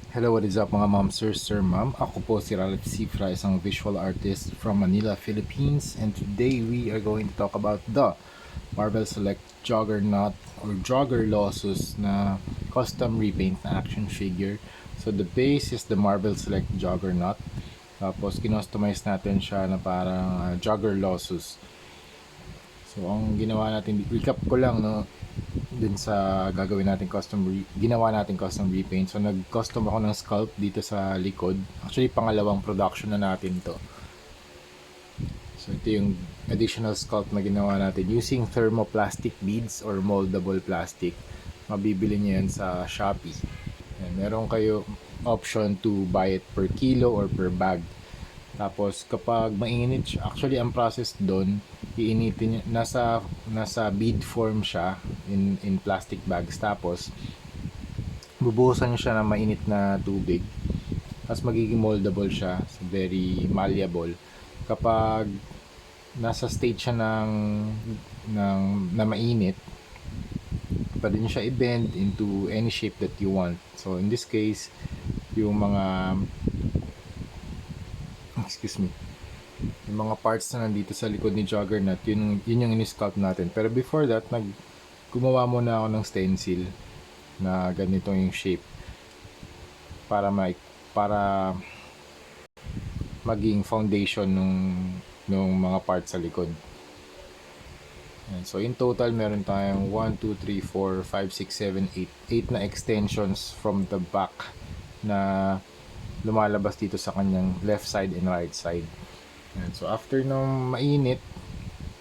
Hello, what is up mga ma'am, sir, ma'am? Ako po si Ralph Cifra, isang visual artist from Manila, Philippines. And today we are going to talk about the Marvel Select Juggernaut or Jogger Lossus na custom repaint na action figure. So the base is the Marvel Select Juggernaut. Tapos kinustomize natin siya na parang Jogger Lossus. So ang ginawa natin, recap ko lang no, dun sa gagawin natin ginawa natin custom repaint. So nag-custom ako ng sculpt dito sa likod. Actually pangalawang production na natin to. So ito yung additional sculpt na ginawa natin using thermoplastic beads or moldable plastic. Mabibili niyo yan sa Shopee. And meron kayo option to buy it per kilo or per bag. Tapos kapag mainit siya, actually ang process doon, iinitin niya, nasa bead form siya in plastic bags. Tapos bubuhusan niyo siya ng mainit na tubig. Tapos magiging moldable siya, so very malleable. Kapag nasa state siya na mainit, pwede niyo siya i-bend into any shape that you want. So in this case, yung mga excuse me, yung mga parts na nandito sa likod ni Juggernaut, yun yung in-sculpt natin. Pero before that, gumawa muna ako ng stencil na ganito yung shape para para maging foundation nung mga parts sa likod. And so in total, meron tayong 1, 2, 3, 4, 5, 6, 7, 8 na extensions from the back na lumalabas dito sa kanyang left side and right side. And so after nung mainit,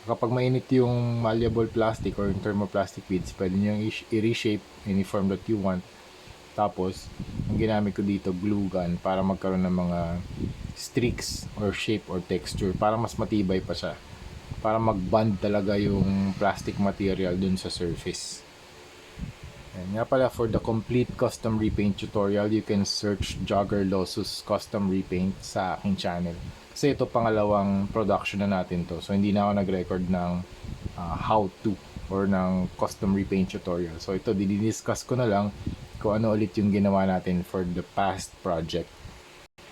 kapag mainit yung malleable plastic or yung thermoplastic beads, pwede nyo i-reshape any form that you want. Tapos, ang ginamit ko dito, glue gun para magkaroon ng mga streaks or shape or texture para mas matibay pa siya. Para mag-bond talaga yung plastic material dun sa surface. And nga pala, for the complete custom repaint tutorial, you can search Jogger Lossus Custom Repaint sa aking channel. Kasi ito pangalawang production na natin to. So hindi na ako nag-record ng how to or ng custom repaint tutorial. So ito, didiscuss ko na lang kung ano ulit yung ginawa natin for the past project.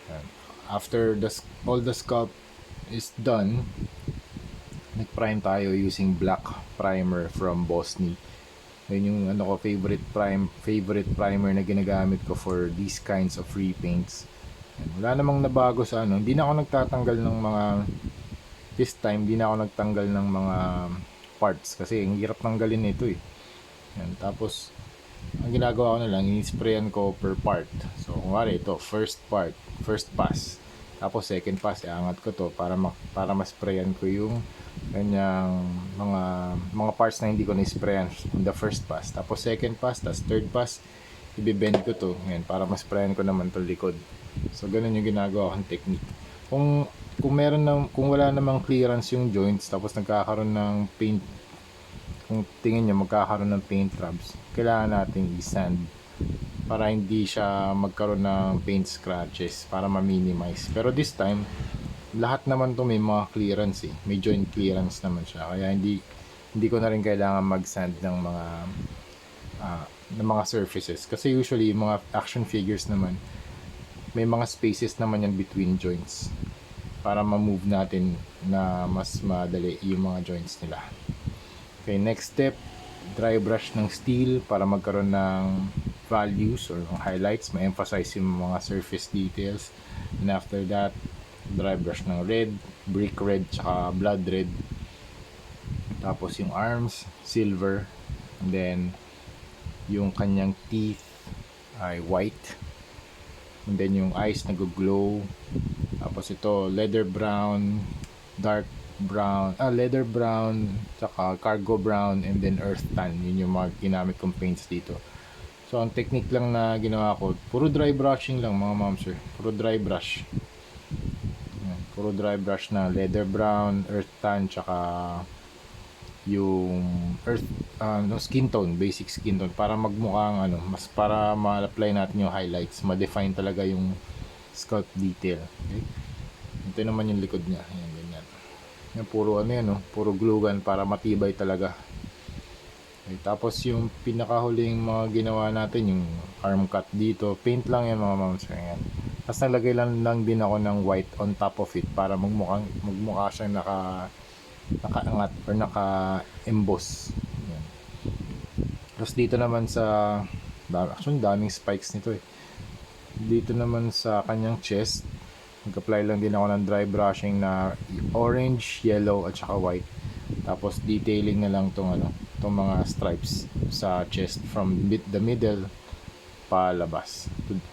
And after all the sculpt is done, nag-prime tayo using black primer from Bosni. Yun yung favorite primer na ginagamit ko for these kinds of repaints. And wala namang nabago sa ano. Hindi na ako nagtatanggal ng mga this time, hindi na ako nagtanggal ng mga parts kasi ang hirap tanggalin nito eh. Yan, tapos ang ginagawa ko na lang, i-sprayan ko per part. So kung wari ito, first pass. Tapos second pass, iangat ko to para ma-sprayan ko yung kanyang mga parts na hindi ko na-sprayan in the first pass. Tapos second pass, tapos third pass, i-bend ko to. Ngayon, para ma-sprayan ko naman to likod. So ganun yung ginagawa kong technique. Kung wala namang clearance yung joints, tapos nagkakaroon ng paint, kung tingin nyo magkakaroon ng paint trabs, kailangan nating i-sand para hindi siya magkaroon ng paint scratches para ma-minimize. Pero this time, lahat naman to may mga clearance eh. May joint clearance naman siya. Kaya hindi ko na rin kailangan mag-sand ng mga surfaces. Kasi usually, yung mga action figures naman, may mga spaces naman yan between joints para ma-move natin na mas madali yung mga joints nila. Okay, next step, dry brush ng steel para magkaroon ng values or highlights, ma-emphasize yung mga surface details. And after that, dry brush ng red, brick red, tsaka blood red. Tapos yung arms, silver. And then, yung kanyang teeth ay white. And then yung eyes nag-glow. Tapos ito, leather brown, dark brown, leather brown, tsaka cargo brown, and then earth tan. Yun yung mga ginamit kong paints dito. So ang technique lang na ginawa ko, puro dry brushing lang mga ma'am sir. Puro dry brush. Yan, puro dry brush na leather brown, earth tan, tsaka yung skin tone, basic skin tone para magmukhang mas para ma-apply natin yung highlights, ma-define talaga yung sculpt detail. Okay? Ito naman yung likod niya. Ayan, ganyan. Yan, puro puro glue gun para matibay talaga. Okay, tapos yung pinakahuling mga ginawa natin, yung arm cut dito, paint lang yan mga ma'am. So, ayan. Tapos naglagay lang din ako ng white on top of it para magmukha siyang nakaangat or naka-emboss. Ayan. Tapos dito naman sa, actually daming spikes nito eh. Dito naman sa kanyang chest, nag-apply lang din ako ng dry brushing na orange, yellow at saka white. Tapos detailing na lang tong mga stripes sa chest from the middle palabas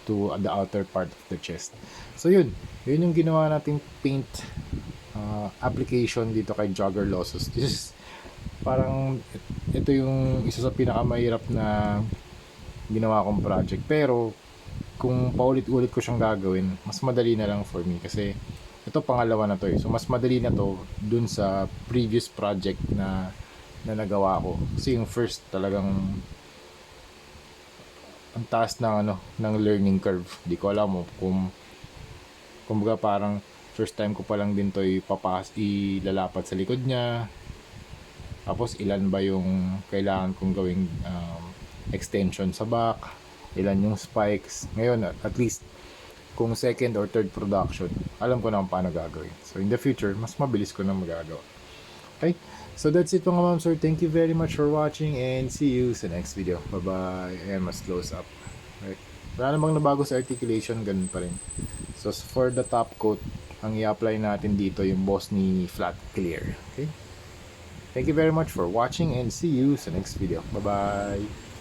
to the outer part of the chest. So yun yung ginawa nating paint application dito kay Jogger Losses. This is parang ito yung isa sa pinakamahirap na ginawa kong project, pero kung paulit-ulit ko siyang gagawin, mas madali na lang for me kasi ito pangalawa na to eh. So mas madali na to dun sa previous project na nagawa ko. Kasi yung first talagang ang taas ng learning curve. Di ko alam kung kumbaga parang first time ko pa lang din to ilalapat sa likod niya. Tapos ilan ba yung kailangan kong gawing extension sa back, ilan yung spikes. Ngayon at least kung second or third production, alam ko na kung paano gagawin. So in the future, mas mabilis ko na magagawa. Okay? So that's it mga ma'am sir. Thank you very much for watching and see you sa next video. Bye-bye. And mas close up. Right. Wala namang nabago sa articulation, ganun pa rin. So for the top coat, ang i-apply natin dito yung Bosni Flat Clear. Okay? Thank you very much for watching and see you sa next video. Bye-bye.